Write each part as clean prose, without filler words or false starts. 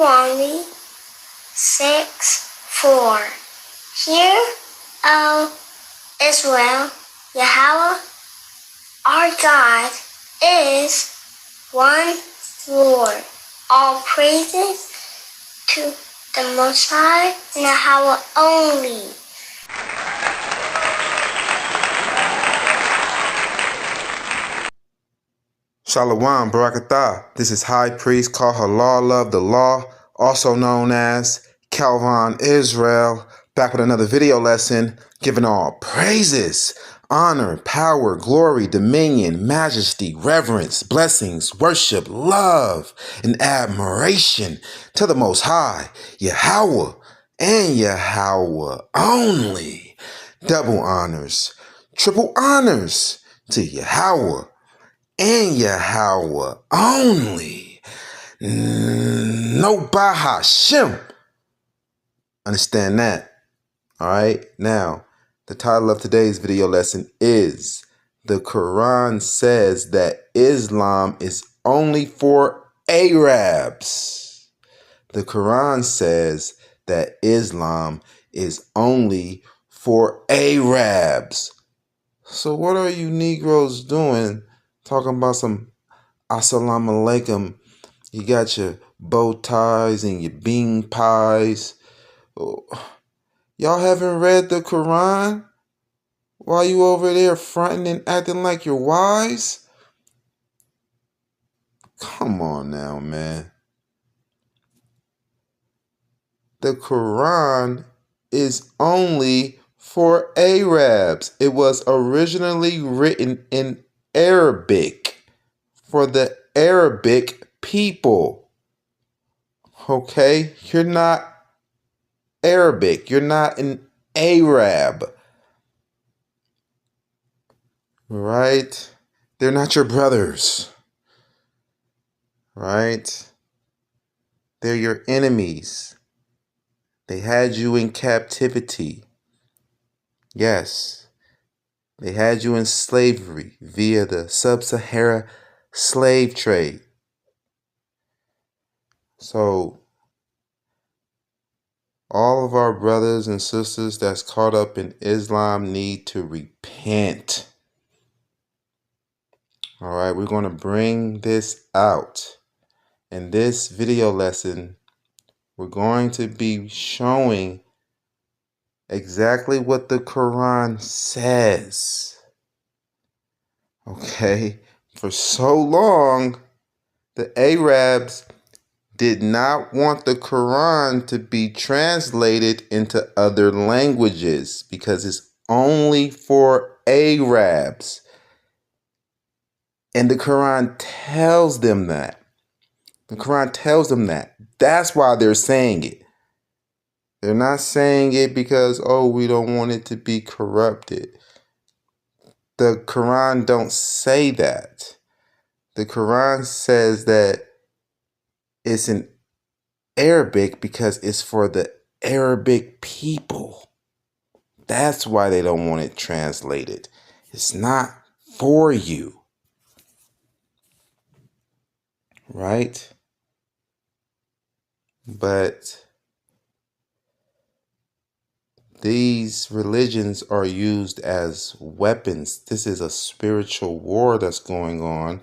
Deuteronomy 6:4. Hear, O Israel, Yahweh our God is one Lord. All praises to the Most High, Yahweh only. Shalom, Barakatah. This is High Priest Kahalal of the Law, also known as Calvin Israel, back with another video lesson, giving all praises, honor, power, glory, dominion, majesty, reverence, blessings, worship, love, and admiration to the Most High, Yahweh, and Yahweh only. Double honors, triple honors to Yahweh and Yahweh only. No Bahashem. Understand that? All right. Now, the title of today's video lesson is The Quran Says That Islam is Only for Arabs. The Quran says that Islam is only for Arabs. So what are you Negroes doing talking about some assalamu alaikum? You got your bow ties and your bean pies. Oh, y'all haven't read the Quran? While you over there fronting and acting like you're wise? Come on now, man. The Quran is only for Arabs. It was originally written in Arabic for the Arabic people. Okay? You're not Arabic. You're not an Arab. Right? They're not your brothers. Right? They're your enemies. They had you in captivity. Yes. They had you in slavery via the sub-Sahara slave trade. So, all of our brothers and sisters that's caught up in Islam need to repent. All right, we're going to bring this out. In this video lesson, we're going to be showing exactly what the Quran says. Okay, for so long, the Arabs did not want the Quran to be translated into other languages because it's only for Arabs. And the Quran tells them that. The Quran tells them that. That's why they're saying it. They're not saying it because, oh, we don't want it to be corrupted. The Quran don't say that. The Quran says that it's in Arabic because it's for the Arabic people. That's why they don't want it translated. It's not for you. Right? But these religions are used as weapons. This is a spiritual war that's going on,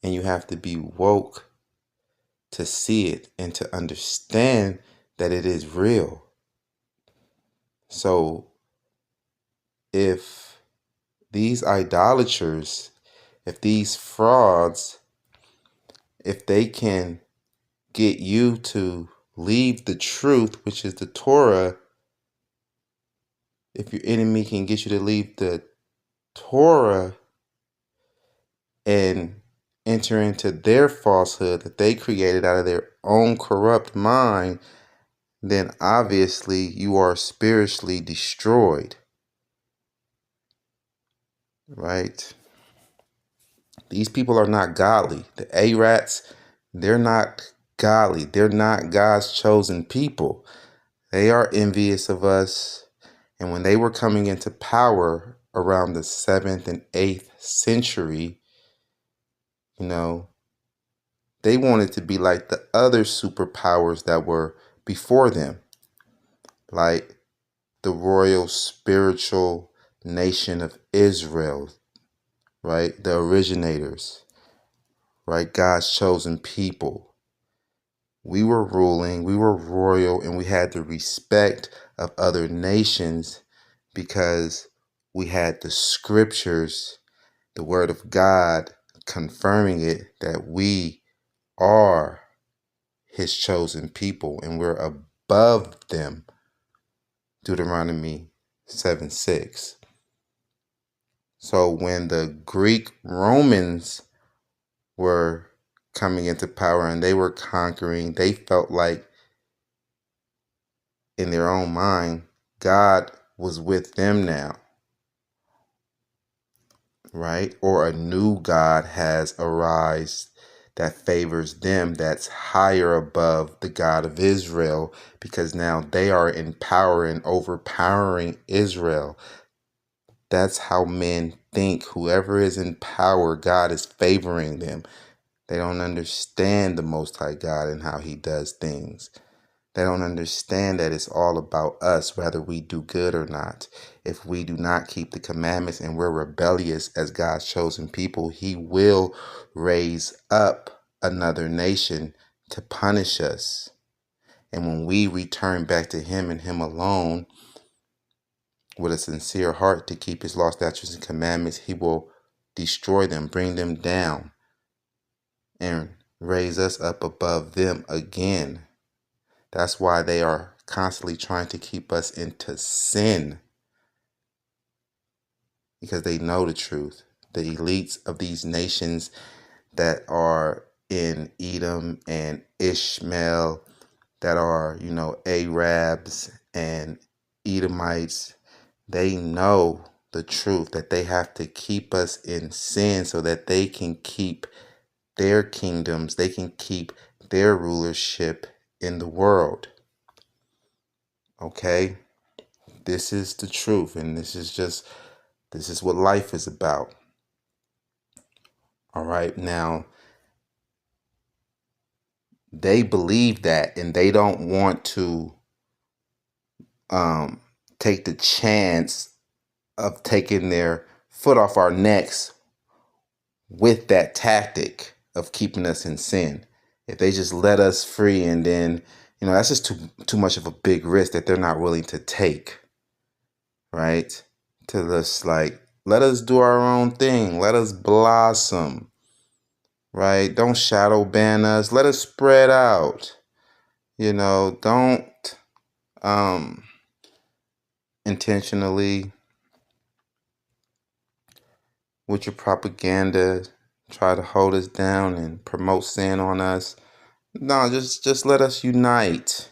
and you have to be woke to see it and to understand that it is real. So if these idolaters, if these frauds, if they can get you to leave the truth, which is the Torah, if your enemy can get you to leave the Torah and enter into their falsehood that they created out of their own corrupt mind, then obviously you are spiritually destroyed. Right? These people are not godly. The Arats, they're not godly. They're not God's chosen people. They are envious of us. And when they were coming into power around the 7th and 8th century, They wanted to be like the other superpowers that were before them, like the royal spiritual nation of Israel, right? The originators, right? God's chosen people. We were ruling, we were royal, and we had the respect of other nations because we had the scriptures, the word of God confirming it that we are his chosen people and we're above them. Deuteronomy 7:6. So when the Greek Romans were coming into power and they were conquering, they felt like in their own mind, God was with them now, right? Or a new God has arisen that favors them, that's higher above the God of Israel, because now they are in power and overpowering Israel. That's how men think. Whoever is in power, God is favoring them. They don't understand the Most High God and how he does things. They don't understand that it's all about us, whether we do good or not. If we do not keep the commandments and we're rebellious as God's chosen people, he will raise up another nation to punish us. And when we return back to him and him alone, with a sincere heart to keep his law, statutes, and commandments, he will destroy them, bring them down, and raise us up above them again. That's why they are constantly trying to keep us into sin, because they know the truth. The elites of these nations that are in Edom and Ishmael, that are, Arabs and Edomites, they know the truth that they have to keep us in sin so that they can keep their kingdoms, they can keep their rulership in the world. Okay? This is the truth, and this is what life is about. All right, now they believe that, and they don't want to take the chance of taking their foot off our necks with that tactic of keeping us in sin. If they just let us free, and then, that's just too much of a big risk that they're not willing to take, right? To just let us do our own thing. Let us blossom, right? Don't shadow ban us. Let us spread out. Don't intentionally, with your propaganda, try to hold us down and promote sin on us. No, just let us unite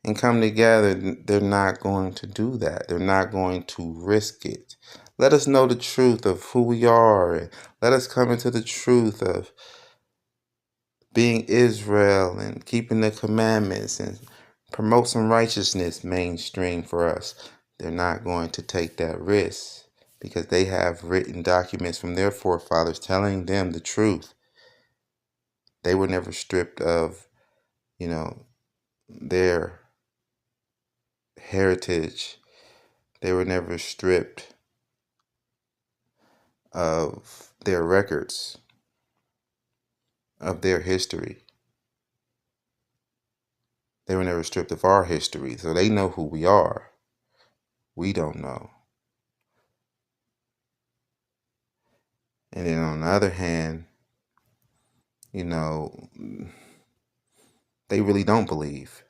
and come together. They're not going to do that. They're not going to risk it. Let us know the truth of who we are, and let us come into the truth of being Israel and keeping the commandments and promote some righteousness mainstream for us. They're not going to take that risk because they have written documents from their forefathers telling them the truth. They were never stripped of, their heritage. They were never stripped of their records, of their history. They were never stripped of our history. So they know who we are. We don't know. And then on the other hand, they really don't believe.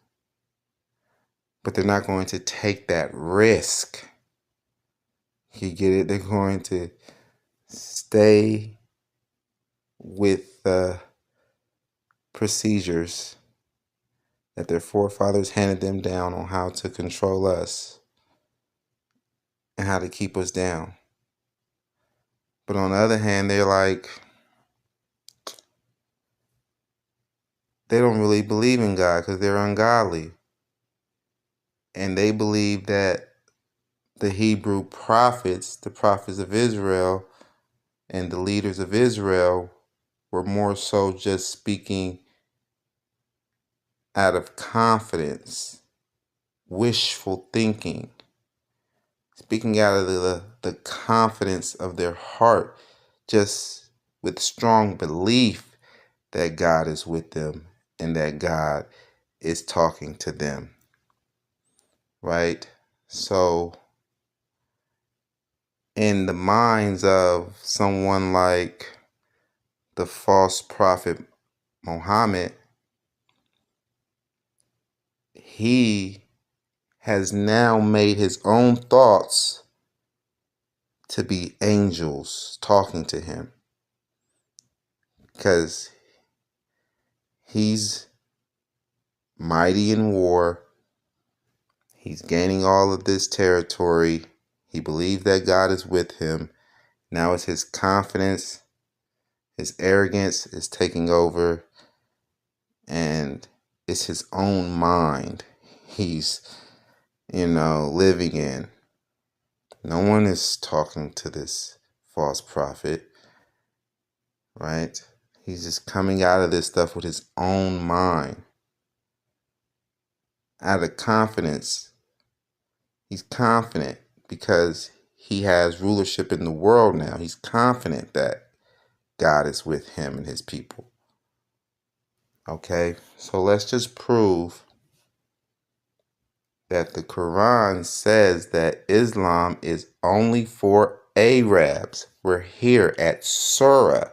But they're not going to take that risk. You get it? They're going to stay with the procedures that their forefathers handed them down on how to control us and how to keep us down. But on the other hand, they're they don't really believe in God because they're ungodly. And they believe that the Hebrew prophets, the prophets of Israel, and the leaders of Israel were more so just speaking out of confidence, wishful thinking, speaking out of the confidence of their heart, just with strong belief that God is with them and that God is talking to them, right? So in the minds of someone like the false prophet Muhammad, he has now made his own thoughts to be angels talking to him, because he's mighty in war. He's gaining all of this territory. He believes that God is with him. Now it's his confidence, his arrogance is taking over, and it's his own mind he's, living in. No one is talking to this false prophet, right? He's just coming out of this stuff with his own mind, out of confidence. He's confident because he has rulership in the world now. He's confident that God is with him and his people. Okay, so let's just prove that the Quran says that Islam is only for Arabs. We're here at Surah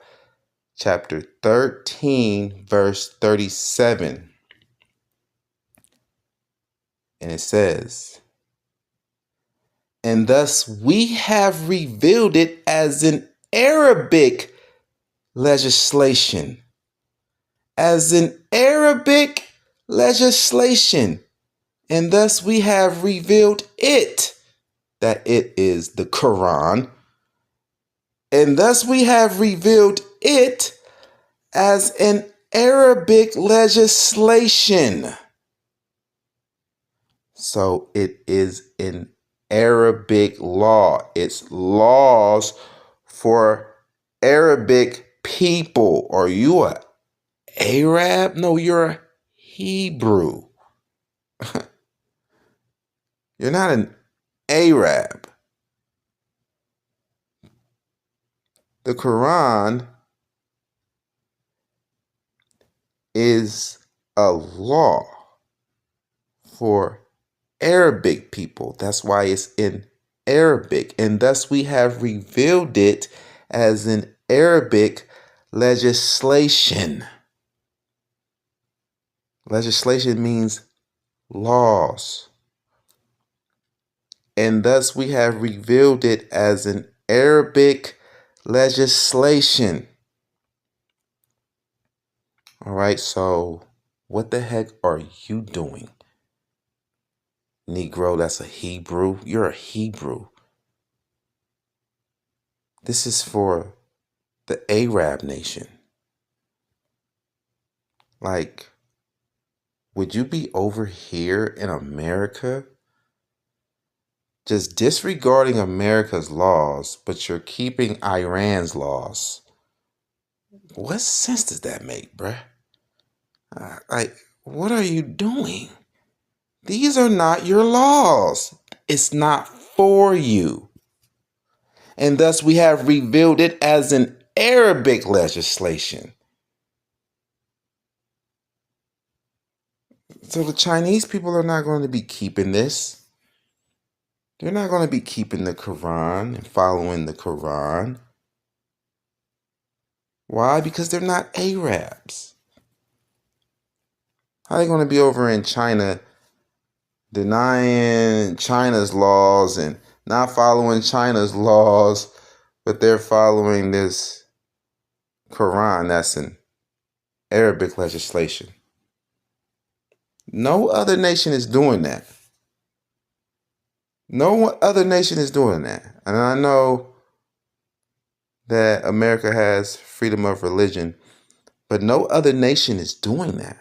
chapter 13, verse 37. And it says, "And thus we have revealed it as an Arabic legislation." As an Arabic legislation. And thus we have revealed it, that it is the Quran. And thus we have revealed it as an Arabic legislation. So it is an Arabic law. It's laws for Arabic people. Are you a Arab? No, you're a Hebrew. You're not an Arab. The Quran is a law for Arabic people. That's why it's in Arabic. And thus we have revealed it as an Arabic legislation. Legislation means laws. And thus we have revealed it as an Arabic legislation. All right, so what the heck are you doing? Negro, that's a Hebrew. You're a Hebrew. This is for the Arab nation. Like, would you be over here in America just disregarding America's laws, but you're keeping Iran's laws? What sense does that make, bruh? What are you doing? These are not your laws. It's not for you. And thus we have revealed it as an Arabic legislation. So the Chinese people are not going to be keeping this. They're not going to be keeping the Quran and following the Quran. Why? Because they're not Arabs. How are they going to be over in China denying China's laws and not following China's laws, but they're following this Quran that's an Arabic legislation? No other nation is doing that. No other nation is doing that. And I know that America has freedom of religion, but no other nation is doing that.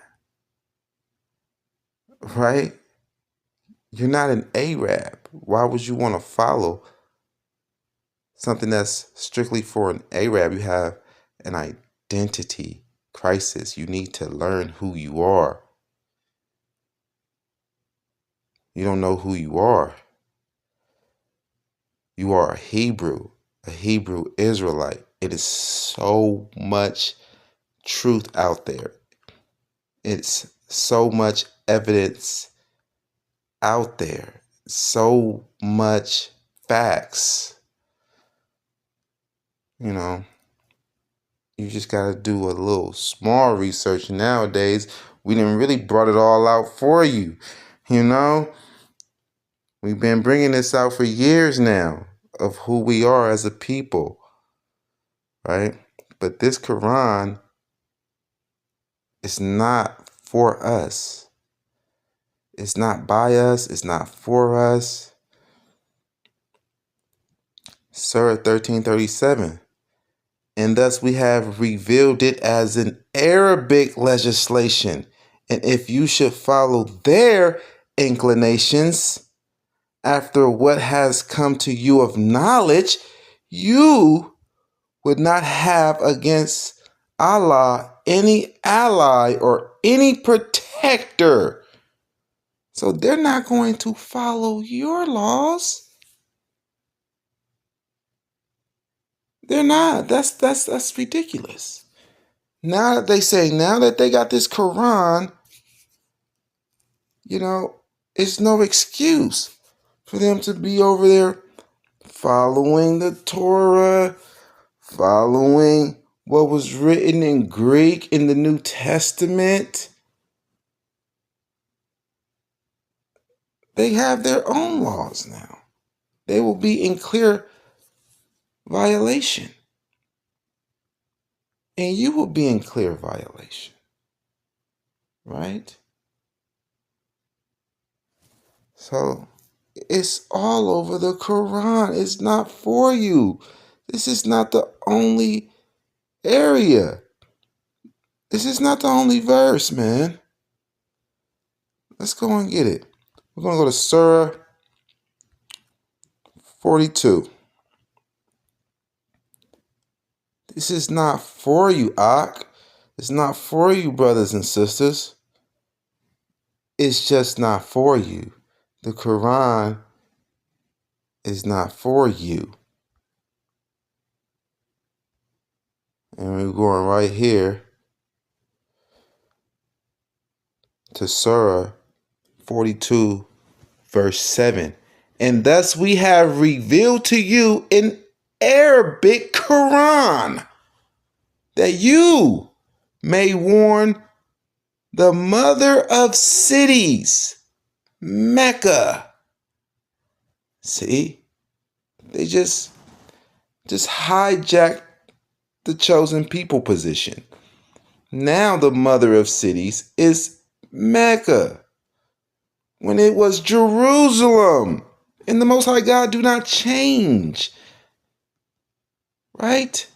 Right? You're not an Arab. Why would you want to follow something that's strictly for an Arab? You have an identity crisis. You need to learn who you are. You don't know who you are. You are a Hebrew Israelite. It is so much truth out there. It's so much evidence out there. So much facts. You know, you just got to do a little small research. Nowadays, we done really brought it all out for you. You know, we've been bringing this out for years now of who we are as a people, right? But this Quran is not for us. It's not by us. It's not for us. Surah 1337. And thus we have revealed it as an Arabic legislation. And if you should follow their inclinations after what has come to you of knowledge, you would not have against Allah any ally or any protector. So they're not going to follow your laws. They're not. That's ridiculous. Now that they got this Quran, you know, it's no excuse for them to be over there following the Torah, following what was written in Greek in the New Testament. They have their own laws now. They will be in clear violation. And you will be in clear violation. Right? So it's all over the Quran. It's not for you. This is not the only area. This is not the only verse, man. Let's go and get it. We're going to go to Surah 42. This is not for you, Ak. It's not for you, brothers and sisters. It's just not for you. The Quran is not for you. And we're going right here to Surah 42, verse 7. And thus we have revealed to you an Arabic Quran that you may warn the mother of cities, Mecca. See, they just hijacked the chosen people position. Now the mother of cities is Mecca, when it was Jerusalem. And the Most High God do not change. Right?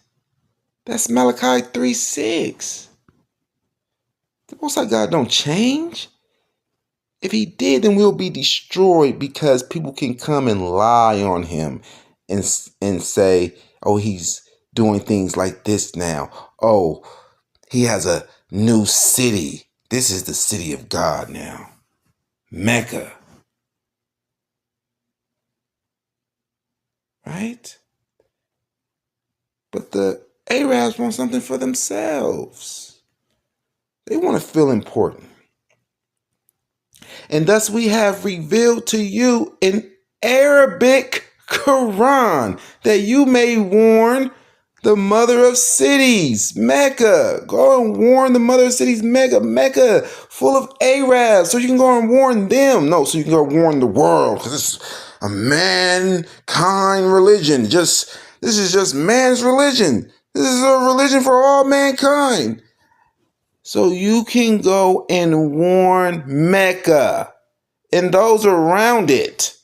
That's Malachi 3:6. The Most High God don't change. If he did, then we'll be destroyed, because people can come and lie on him and say, oh, he's doing things like this now. Oh, he has a new city. This is the city of God now. Mecca. Right? But the Arabs want something for themselves. They want to feel important. And thus we have revealed to you an Arabic Quran that you may warn the mother of cities, Mecca. Go and warn the mother of cities, Mecca. Mecca, full of Arabs, so you can go and warn them. No, so you can go warn the world, because it's a mankind religion. This is just man's religion. This is a religion for all mankind. So you can go and warn Mecca and those around it,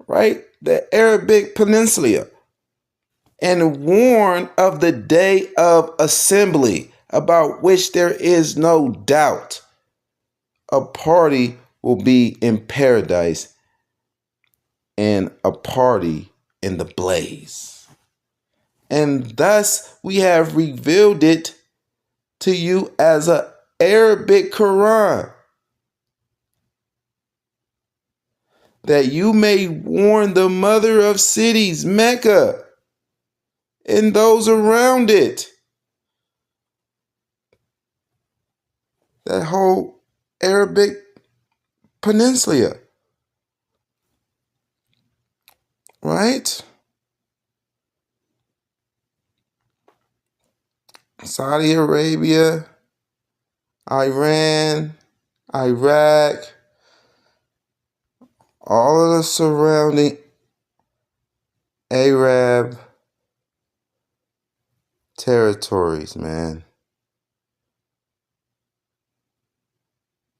right? The Arabic Peninsula, and warn of the day of assembly, about which there is no doubt. A party will be in paradise and a party in the blaze. And thus we have revealed it to you as an Arabic Quran, that you may warn the mother of cities, Mecca, and those around it. That whole Arabic peninsula, right? Saudi Arabia, Iran, Iraq, all of the surrounding Arab territories, man.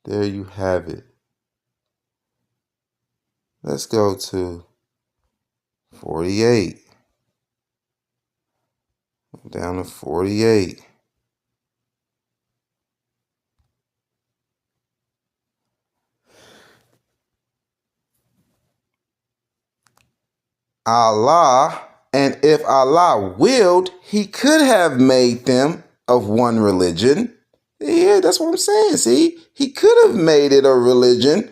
There you have it. Let's go to 48. Down to 48. Allah, and if Allah willed, he could have made them of one religion. Yeah, that's what I'm saying. See, he could have made it a religion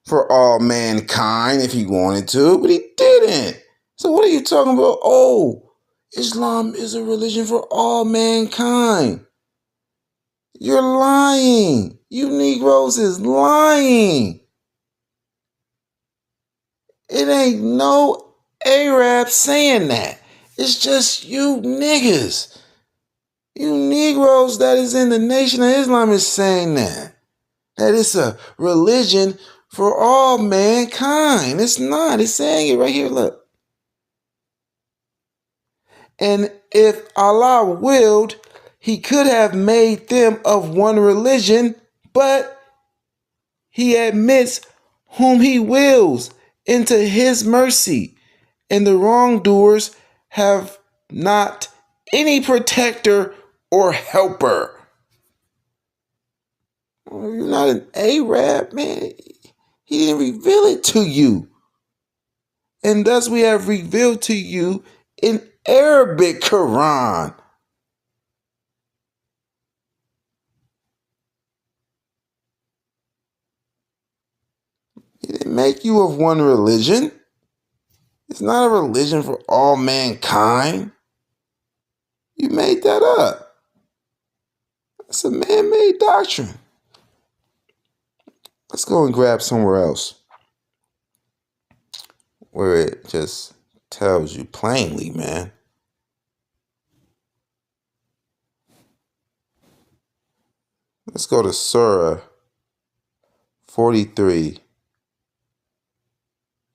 for all mankind if he wanted to, but he didn't. So what are you talking about? Oh, Islam is a religion for all mankind. You're lying. You Negroes is lying. It ain't no Arab saying that. It's just you niggas. You Negroes that is in the Nation of Islam is saying that. That it's a religion for all mankind. It's not. It's saying it right here. Look. And if Allah willed, he could have made them of one religion, but he admits whom he wills into his mercy, and the wrongdoers have not any protector or helper. You're not an Arab, man. He didn't reveal it to you. And thus we have revealed to you an Arabic Quran. He didn't make you of one religion. It's not a religion for all mankind. You made that up. It's a man-made doctrine. Let's go and grab somewhere else where it just tells you plainly, man. Let's go to Surah 43,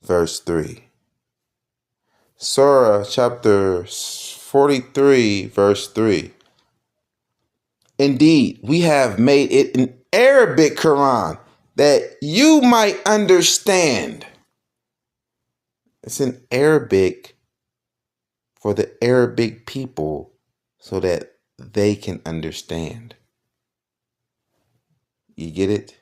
verse 3. Surah chapter 43, verse 3. Indeed, we have made it an Arabic Quran that you might understand. It's in Arabic for the Arabic people so that they can understand. You get it?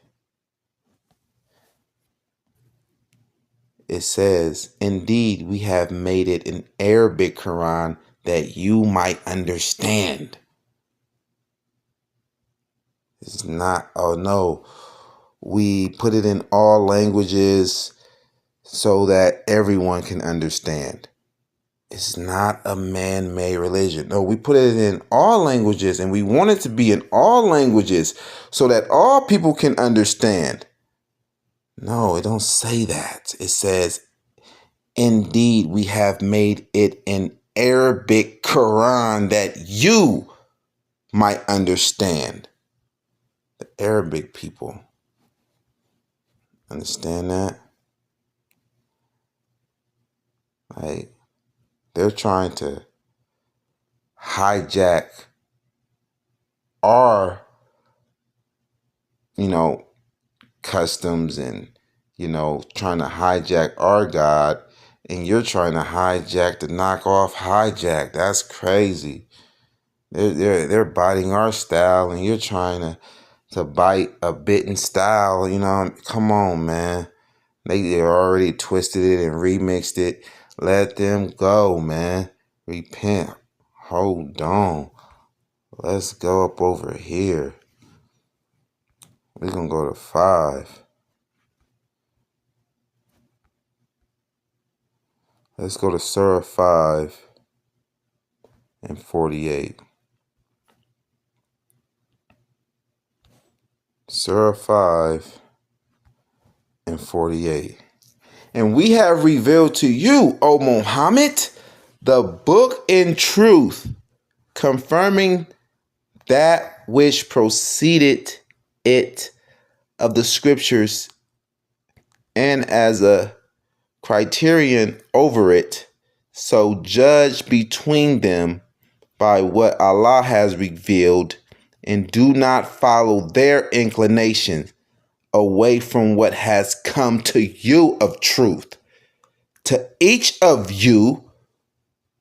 It says, indeed, we have made it an Arabic Quran that you might understand. It's not, oh no, we put it in all languages so that everyone can understand. It's not a man-made religion. No, we put it in all languages, and we want it to be in all languages so that all people can understand. No, it don't say that. It says, indeed, we have made it an Arabic Quran that you might understand. The Arabic people. Understand that? Like, they're trying to hijack our, customs and, trying to hijack our God, and you're trying to hijack the knockoff hijack. That's crazy. They're biting our style, and you're trying to bite a bitten style. Come on, man. They already twisted it and remixed it. Let them go, man. Repent. hold on. Let's go up over here. We're going to go to 5. Let's go to Surah 5 and 48. Surah 5 and 48. And we have revealed to you, O Muhammad, the book in truth, confirming that which preceded it of the scriptures, and as a criterion over it, so judge between them by what Allah has revealed, and do not follow their inclinations away from what has come to you of truth. To each of you,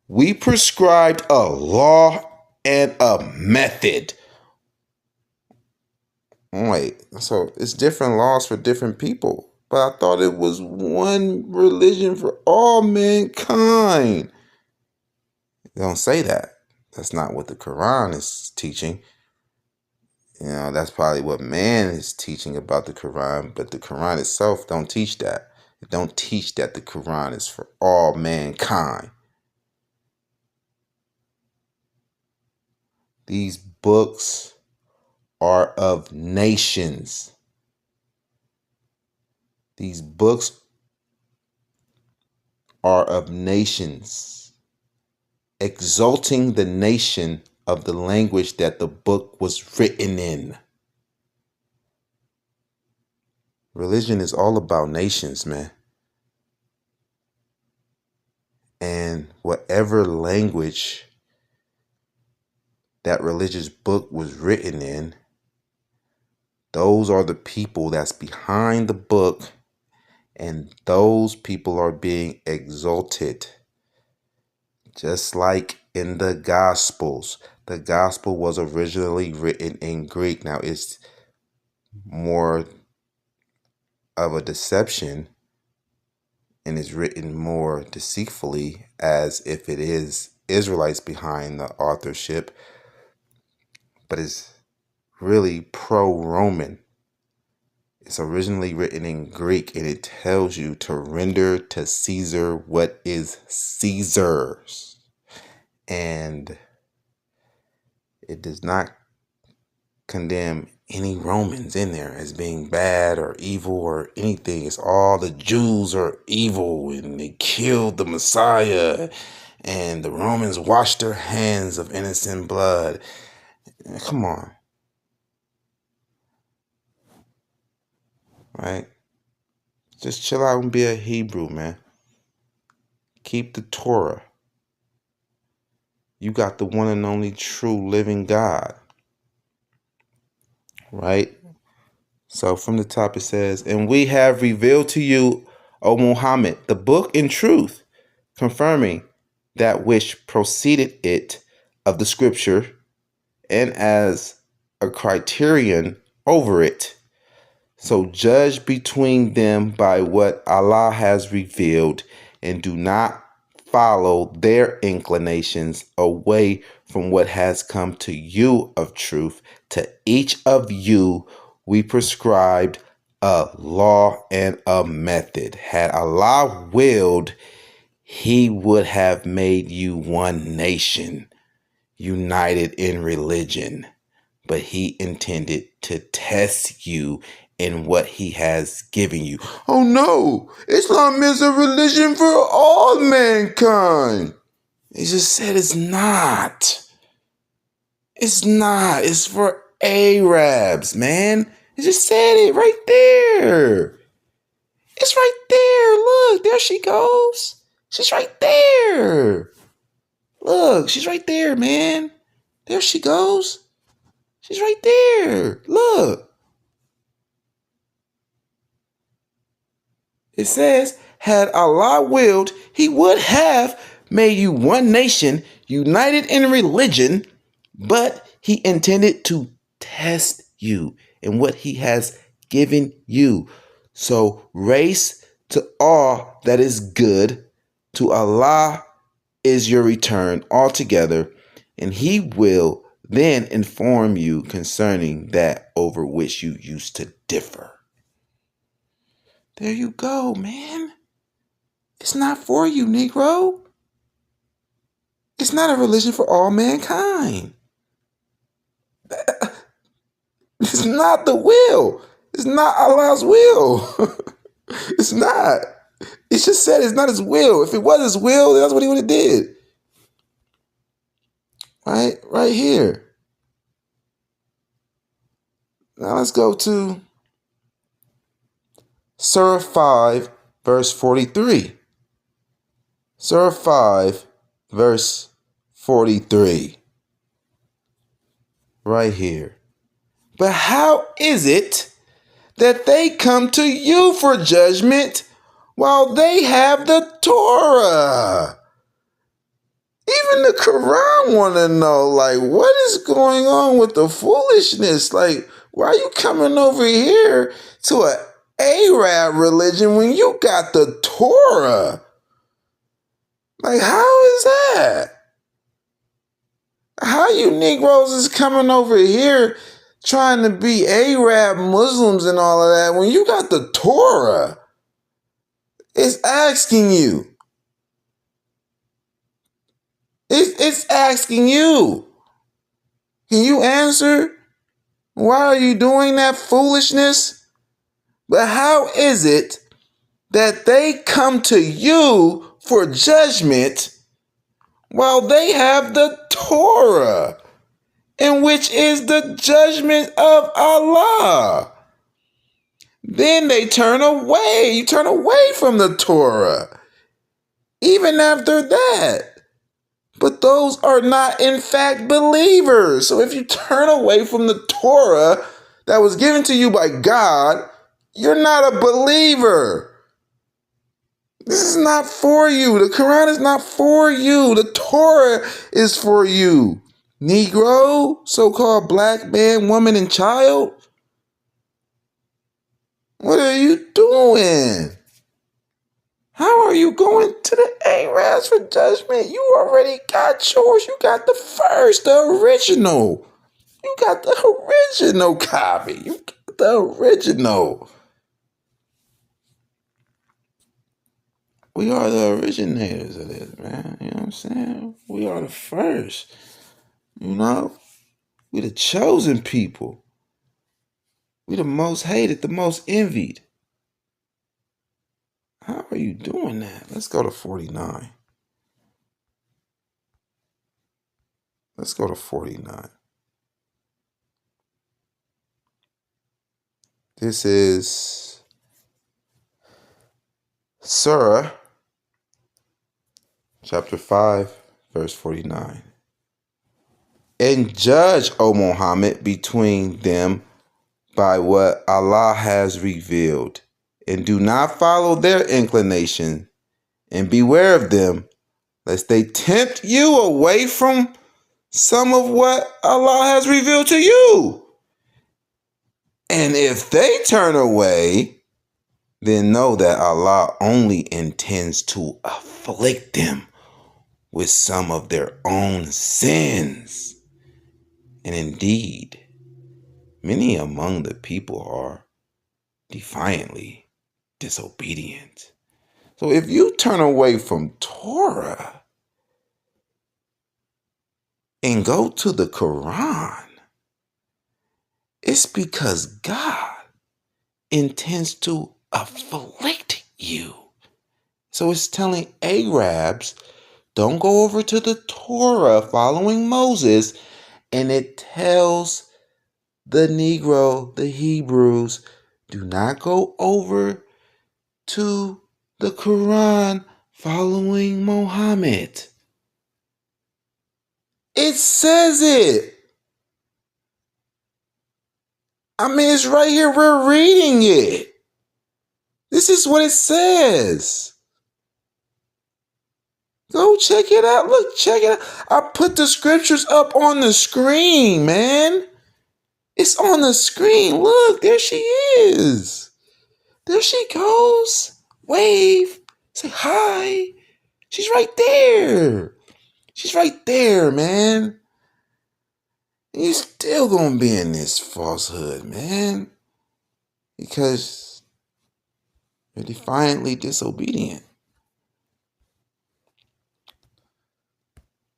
we prescribed a law and a method. Wait, so it's different laws for different people, but I thought it was one religion for all mankind. They don't say that. That's not what the Quran is teaching. You know, that's probably what man is teaching about the Quran, but the Quran itself don't teach that. It don't teach that the Quran is for all mankind. These books are of nations. These books are of nations, exalting the nation of the language that the book was written in. Religion is all about nations, man. And whatever language that religious book was written in, those are the people that's behind the book, and those people are being exalted. Just like in the Gospels. The Gospel was originally written in Greek. Now it's more of a deception and is written more deceitfully, as if it is Israelites behind the authorship, but it's really pro-Roman. It's originally written in Greek, and it tells you to render to Caesar what is Caesar's. And it does not condemn any Romans in there as being bad or evil or anything. It's all the Jews are evil and they killed the Messiah, and the Romans washed their hands of innocent blood. Come on. Right? Just chill out and be a Hebrew, man. Keep the Torah. You got the one and only true living God. Right? So from the top it says, and we have revealed to you, O Muhammad, the book in truth, confirming that which preceded it of the scripture, and as a criterion over it. So judge between them by what Allah has revealed, and do not follow their inclinations away from what has come to you of truth. To each of you we prescribed a law and a method. Had Allah willed, He would have made you one nation, united in religion, but He intended to test you in what He has given you. Oh no, Islam is a religion for all mankind. He just said it's not. It's not. It's for Arabs, man. He just said it right there. It's right there. Look, there she goes. She's right there. Look, she's right there, man. There she goes. She's right there. Look. It says, had Allah willed, He would have made you one nation, united in religion, but He intended to test you in what He has given you. So race to all that is good. To Allah is your return altogether, and he will then inform you concerning that over which you used to differ. There you go, man. It's not for you, Negro. It's not a religion for all mankind. It's not the will. It's not Allah's will. It's not. It's just said it's not his will. If it was his will, then that's what he would have did. Right here. Now let's go to Surah 5, verse 43. Surah 5, verse 43. Right here. But how is it that they come to you for judgment while they have the Torah? Even the Quran want to know, like, what is going on with the foolishness? Like, why are you coming over here to an Arab religion when you got the Torah? Like, how is that? How you Negroes is coming over here trying to be Arab Muslims and all of that when you got the Torah? It's asking you. It's asking you. Can you answer? Why are you doing that foolishness? But how is it that they come to you for judgment while they have the Torah, in which is the judgment of Allah? Then they turn away. You turn away from the Torah, even after that. But those are not, in fact, believers. So if you turn away from the Torah that was given to you by God, you're not a believer. This is not for you. The Quran is not for you. The Torah is for you. Negro, so-called black man, woman, and child. What are you doing? How are you going to the Arabs for judgment? You already got yours. You got the first, the original. You got the original copy. You got the original. We are the originators of this, man. You know what I'm saying? We are the first. You know? We the chosen people. We the most hated, the most envied. How are you doing that? Let's go to 49. Let's go to 49. This is Surah, chapter 5, verse 49. And judge, O Muhammad, between them by what Allah has revealed, and do not follow their inclination, and beware of them, lest they tempt you away from some of what Allah has revealed to you. And if they turn away, then know that Allah only intends to afflict them with some of their own sins. And indeed, many among the people are defiantly disobedient. So if you turn away from Torah and go to the Quran, it's because God intends to afflict you. So it's telling Arabs, don't go over to the Torah following Moses, and it tells the Negro, the Hebrews, do not go over to the Quran following Muhammad. It says it. I mean, it's right here. We're reading it. This is what it says. Go check it out. Look, check it out. I put the scriptures up on the screen, man. It's on the screen. Look, there she is. There she goes. Wave. Say hi. She's right there. She's right there, man. You still gonna be in this falsehood, man. Because you're defiantly disobedient.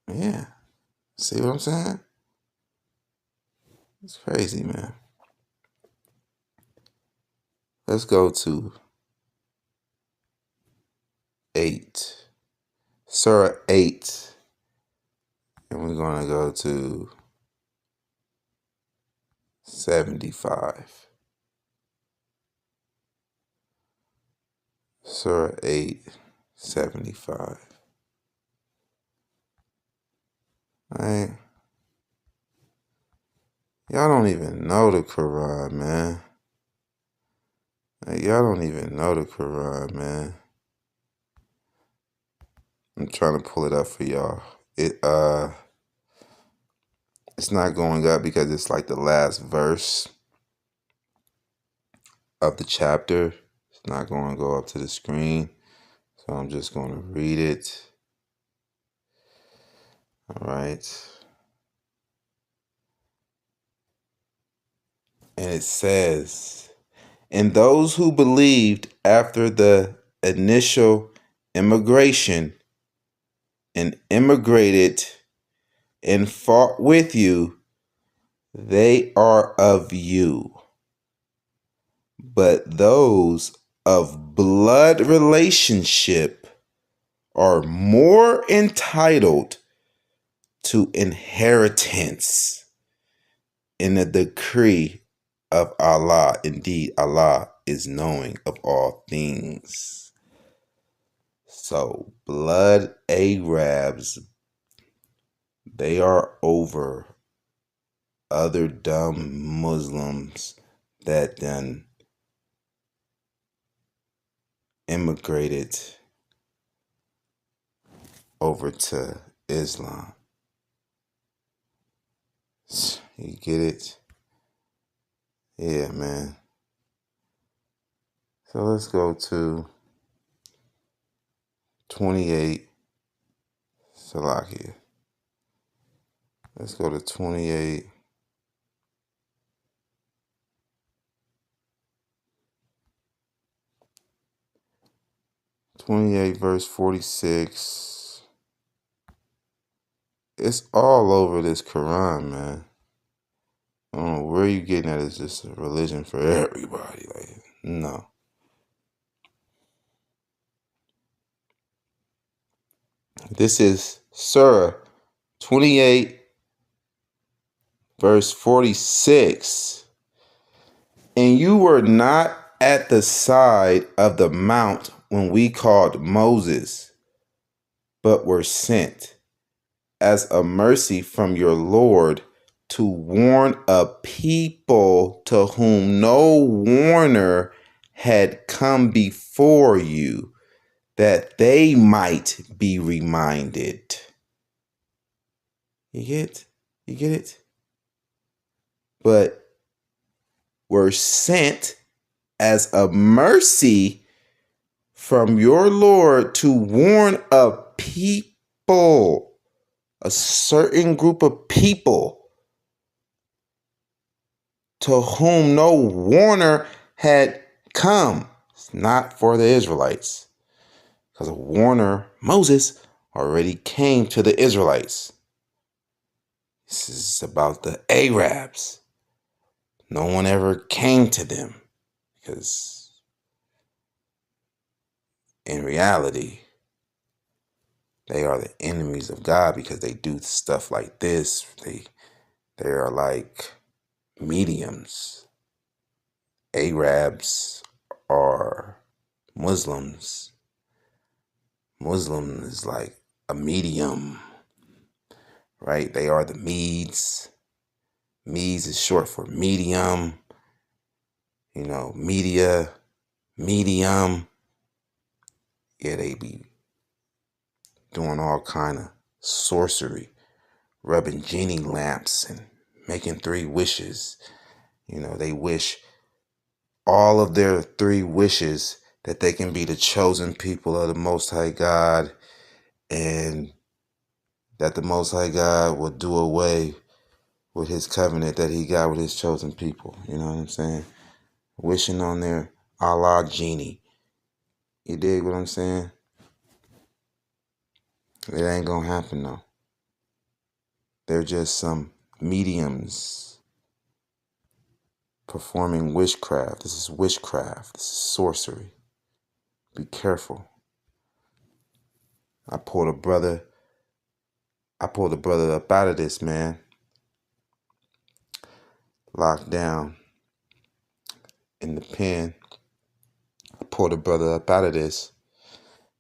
Yeah. See what I'm saying? It's crazy, man. Let's go to 8. Surah 8. And we're going to go to 75. Surah 8, 75. Right? Y'all don't even know the Quran, man. Like, y'all don't even know the Quran, man. I'm trying to pull it up for y'all. It's not going up because it's like the last verse of the chapter. It's not going to go up to the screen. So I'm just going to read it. All right. And it says, and those who believed after the initial immigration and immigrated and fought with you, they are of you. But those of blood relationship are more entitled to inheritance in the decree of Allah. Indeed, Allah is knowing of all things. So, blood Arabs, they are over other dumb Muslims that then immigrated over to Islam. You get it? Yeah, man. So let's go to 28 Salakia. Let's go to 28. Verse 46. It's all over this Quran, man. I don't know where you getting at. It's just a religion for everybody. Like, no. This is Surah 28, verse 46. And you were not at the side of the mount when we called Moses, but were sent as a mercy from your Lord to warn a people to whom no warner had come before you, that they might be reminded. You get it? But were sent as a mercy from your Lord to warn a people, a certain group of people to whom no warner had come. It's not for the Israelites, because a warner, Moses, already came to the Israelites. This is about the Arabs. No one ever came to them, because in reality, they are the enemies of God because they do stuff like this. They are like mediums. Arabs are Muslims. Muslim is like a medium, right? They are the Medes. Medes is short for medium. You know, media, medium. Yeah, they be doing all kind of sorcery, rubbing genie lamps and making 3 wishes. You know, they wish all of their 3 wishes that they can be the chosen people of the Most High God, and that the Most High God will do away with his covenant that he got with his chosen people. You know what I'm saying? Wishing on their Allah genie. You dig what I'm saying? It ain't gonna happen though. They're just some mediums performing witchcraft. This is witchcraft. This is sorcery. Be careful. I pulled a brother up out of this, man. Locked down in the pen. I pulled a brother up out of this,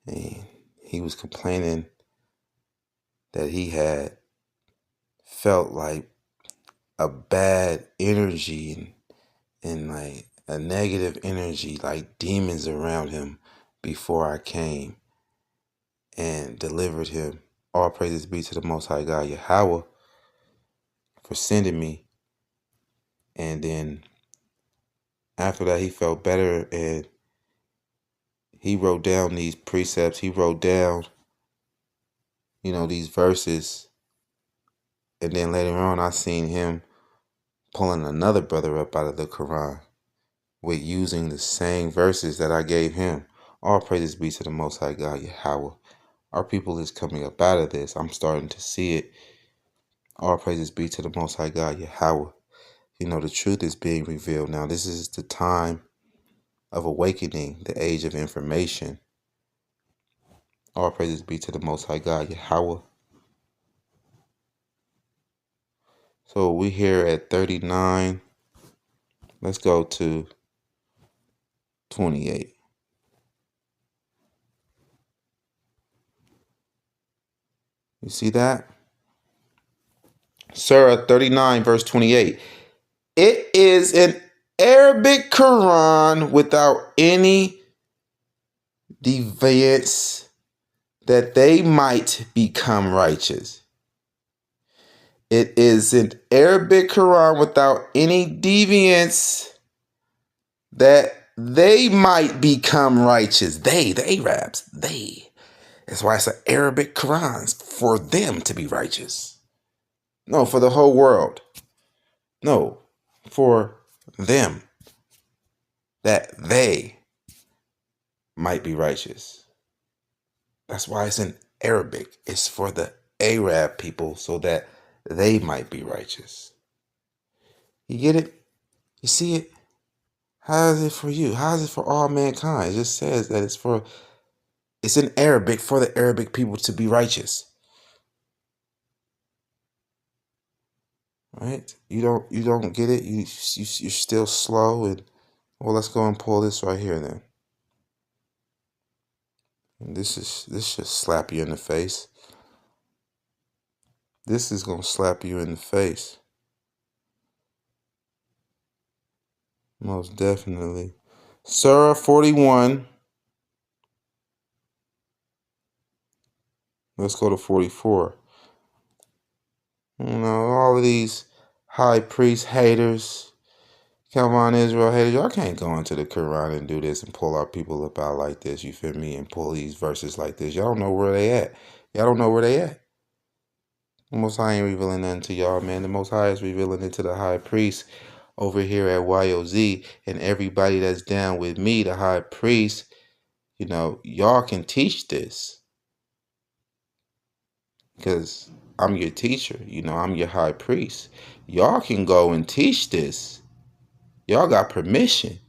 and he was complaining that he had felt like a bad energy and like a negative energy, like demons around him before I came and delivered him. All praises be to the Most High God, Yahweh, for sending me. And then after that, he felt better, and he wrote down these precepts. He wrote down, these verses. And then later on, I seen him pulling another brother up out of the Quran with using the same verses that I gave him. All praises be to the Most High God, Yahweh. Our people is coming up out of this. I'm starting to see it. All praises be to the Most High God, Yahweh. The truth is being revealed now. This is the time of awakening, the age of information. All praises be to the Most High God, Yahweh. So we here at 39. Let's go to 28. You see that? Surah 39, verse 28. It is an Arabic Quran without any deviance that they might become righteous. It is an Arabic Quran without any deviance that they might become righteous. The Arabs, they. That's why it's an Arabic Quran, for them to be righteous. No, for the whole world. No, for them, that they might be righteous. That's why it's in Arabic. It's for the Arab people so that they might be righteous. You get it? You see it? How is it for you? How is it for all mankind? It just says that it's in Arabic for the Arabic people to be righteous. Right? You don't get it. You're still slow. And well, let's go and pull this right here then. And this should slap you in the face. This is gonna slap you in the face. Most definitely. Surah 41. Let's go to 44. All of these high priest haters, Calvin Israel haters, y'all can't go into the Quran and do this and pull our people up out like this, you feel me? And pull these verses like this. Y'all don't know where they at. Y'all don't know where they at. The Most High ain't revealing nothing to y'all, man. The Most High is revealing it to the high priest over here at YOZ, and everybody that's down with me, the high priest. Y'all can teach this because I'm your teacher. I'm your high priest. Y'all can go and teach this. Y'all got permission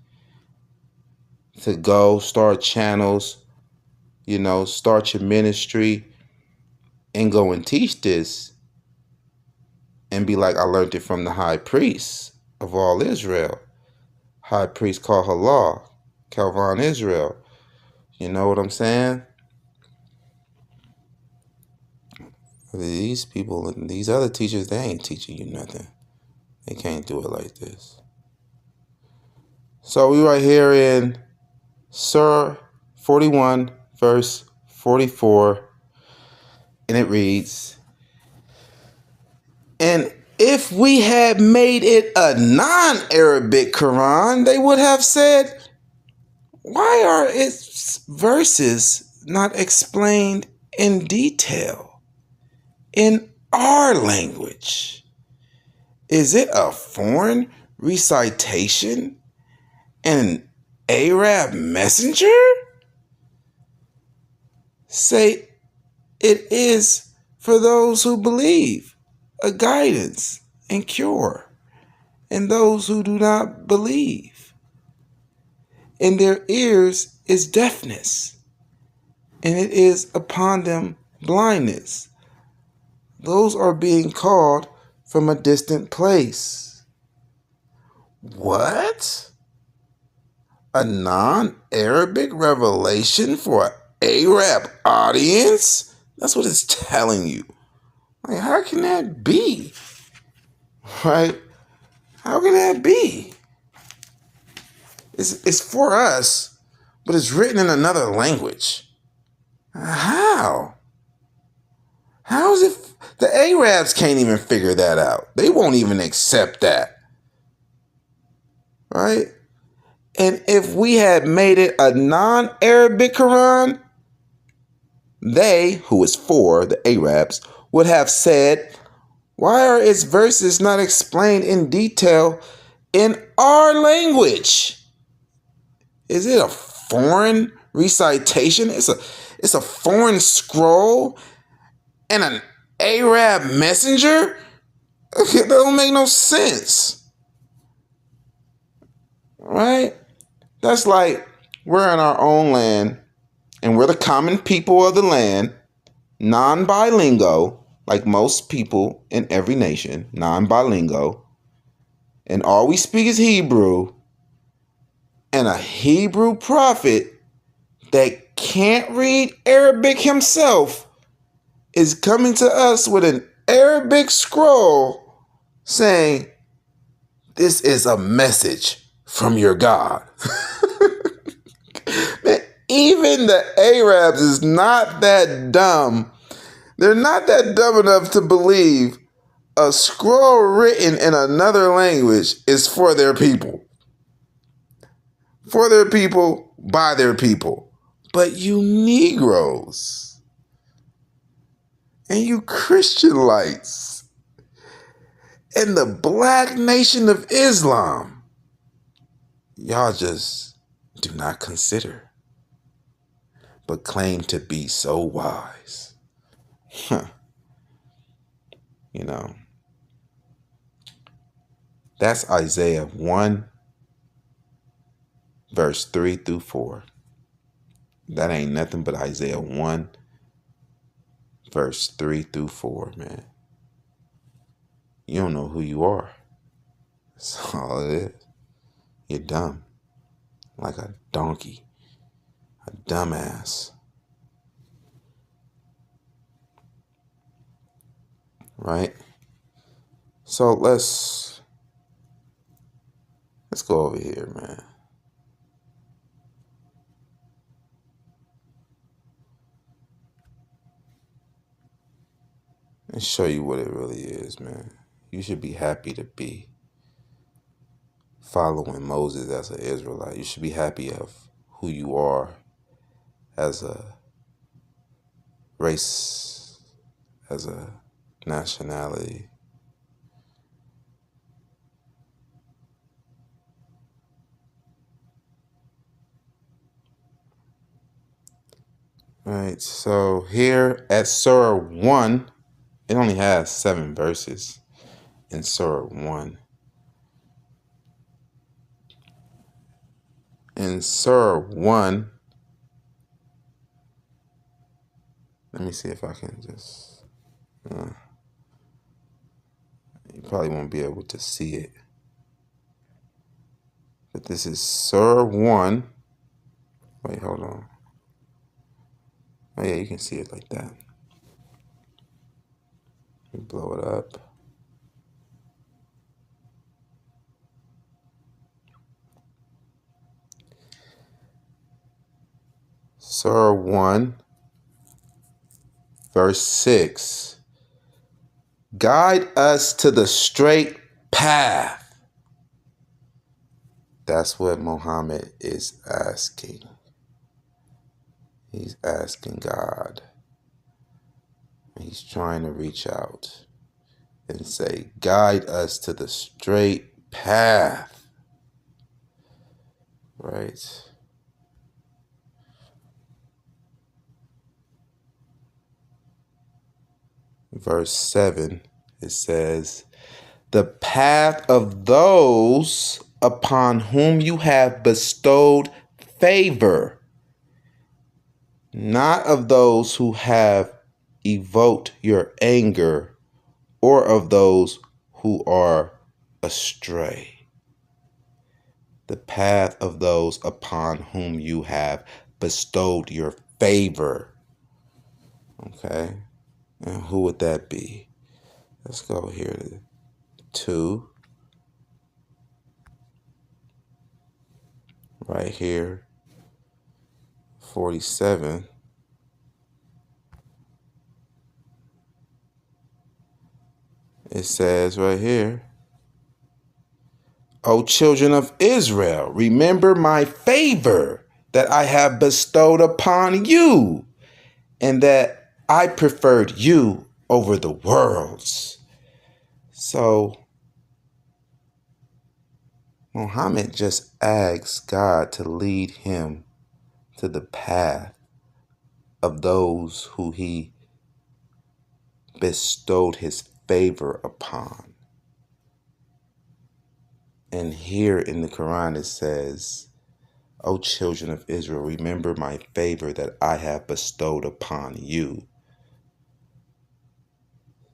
to go start channels, start your ministry and go and teach this and be like, I learned it from the high priest of all Israel. High priest called Allah, Calvin Israel. You know what I'm saying? These people, these other teachers, they ain't teaching you nothing. They can't do it like this. So we right here in Surah 41, verse 44, and it reads, and if we had made it a non-Arabic Quran, they would have said, why are its verses not explained in detail in our language? Is it a foreign recitation and an Arab messenger? Say it is for those who believe, a guidance and cure, and those who do not believe. In their ears is deafness, and it is upon them blindness. Those are being called from a distant place. What? A non-Arabic revelation for an Arab audience? That's what it's telling you. Like, how can that be? Right? How can that be? It's for us, but it's written in another language. How? How is it? The Arabs can't even figure that out. They won't even accept that. Right? And if we had made it a non-Arabic Quran, they, who is for the Arabs, would have said, why are its verses not explained in detail in our language? Is it a foreign recitation? It's a foreign scroll and an Arab messenger? That don't make no sense. Right? That's like we're in our own land and we're the common people of the land, non-bilingual, like most people in every nation, non-bilingual, and all we speak is Hebrew, and a Hebrew prophet that can't read Arabic himself is coming to us with an Arabic scroll saying, this is a message from your God. Man, even the Arabs is not that dumb. They're not that dumb enough to believe a scroll written in another language is for their people. For their people, by their people. But you Negroes and you Christianites and the black nation of Islam, y'all just do not consider, but claim to be so wise. You know, that's Isaiah 1, verse 3 through 4. That ain't nothing but Isaiah 1, verse 3 through 4, man. You don't know who you are. That's all it is. You're dumb. Like a donkey. A dumbass. Right? So let's go over here, man. And show you what it really is, man. You should be happy to be following Moses as an Israelite. You should be happy of who you are as a race, as a nationality. Right, so here at Surah 1, it only has 7 verses in Surah 1. In Surah 1, let me see if I can just, you probably won't be able to see it. But this is Surah 1. Wait, hold on. Oh yeah, you can see it like that. Let me blow it up. Surah 1, verse 6. Guide us to the straight path. That's what Muhammad is asking. He's asking God. He's trying to reach out. and say, guide us to the straight path. Right? Verse 7, it says, the path of those upon whom you have bestowed favor, not of those who have evoked your anger, or of those who are astray. The path of those upon whom you have bestowed your favor. Okay? And who would that be? Let's go here to 2. Right here. 47. It says right here, O children of Israel, remember my favor that I have bestowed upon you, and that I preferred you over the worlds. So Muhammad just asks God to lead him to the path of those who he bestowed his favor upon. And here in the Quran it says, O children of Israel, remember my favor that I have bestowed upon you.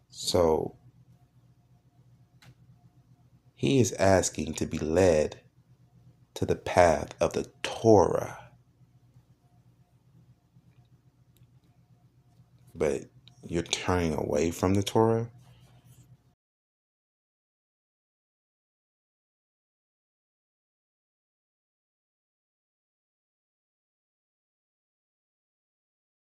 So he is asking to be led to the path of the Torah. But you're turning away from the Torah?